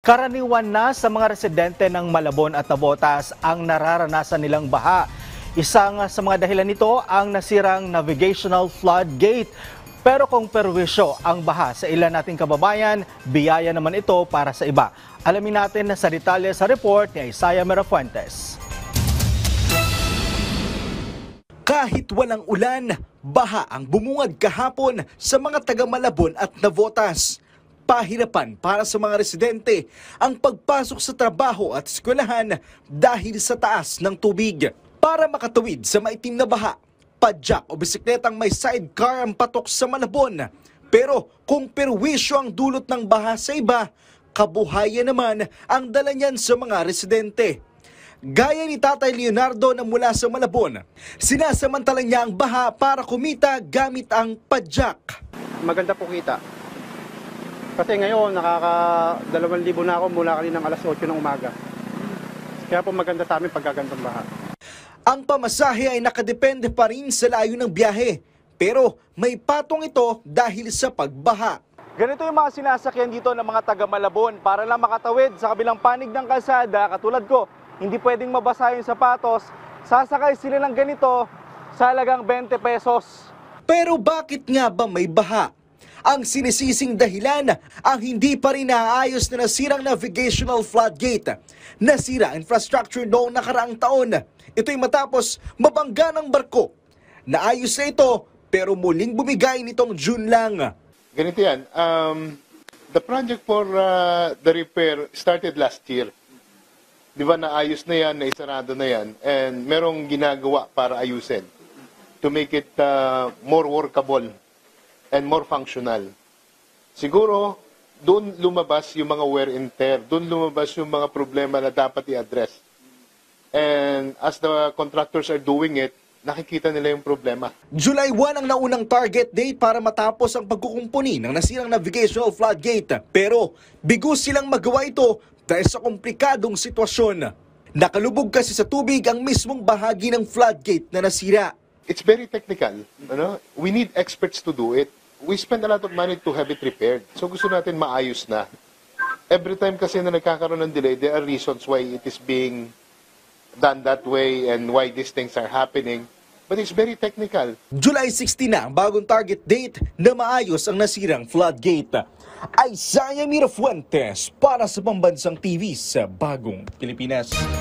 Karaniwan na sa mga residente ng Malabon at Navotas ang nararanasan nilang baha. Isang sa mga dahilan nito ang nasirang navigational floodgate. Pero kung perwisyo ang baha sa ilan nating kababayan, biyaya naman ito para sa iba. Alamin natin sa detalye sa report ni Isaiah Merafuentes. Kahit walang ulan, baha ang bumungad kahapon sa mga taga Malabon at Navotas. Pahirapan para sa mga residente ang pagpasok sa trabaho at eskwelahan dahil sa taas ng tubig. Para makatawid sa maitim na baha, padyak o bisikletang may sidecar ang patok sa Malabon. Pero kung perwisyo ang dulot ng baha sa iba, kabuhayan naman ang dala niyan sa mga residente. Gaya ni Tatay Leonardo na mula sa Malabon, sinasamantala niya ang baha para kumita gamit ang padyak. Maganda po kita. Kasi ngayon, nakaka 2,000 na ako mula kaninang alas 8 ng umaga. Kaya po maganda sa amin pagkagandang baha. Ang pamasahe ay nakadepende pa rin sa layo ng biyahe. Pero may patong ito dahil sa pagbaha. Ganito yung mga sinasakyan dito ng mga taga Malabon para lang makatawid sa kabilang panig ng kalsada. Katulad ko, hindi pwedeng mabasa yung sapatos. Sasakay sila ng ganito sa halagang 20 pesos. Pero bakit nga ba may baha? Ang sinisising dahilan ang hindi pa rin naayos na nasirang navigational floodgate. Nasira infrastructure noong nakaraang taon. Ito'y matapos mabangga ng barko. Naayos na ito pero muling bumigay nitong June lang. Ganito yan. The project for the repair started last year. Di ba naayos na yan, naisarado na yan, and merong ginagawa para ayusin to make it more workable and more functional. Siguro, doon lumabas yung mga wear and tear, doon lumabas yung mga problema na dapat i-address. And as the contractors are doing it, nakikita nila yung problema. July 1 ang naunang target date para matapos ang pagkukumpuni ng nasirang navigational floodgate. Pero bigo silang magawa ito dahil sa komplikadong sitwasyon. Nakalubog kasi sa tubig ang mismong bahagi ng floodgate na nasira. It's very technical. Ano? We need experts to do it. We spend a lot of money to have it repaired. So gusto natin maayos na. Every time kasi na nagkakaroon ng delay, there are reasons why it is being done that way and why these things are happening. But it's very technical. July 16 na ang bagong target date na maayos ang nasirang floodgate. Isaiah Merafuentes para sa Pambansang TV sa Bagong Pilipinas.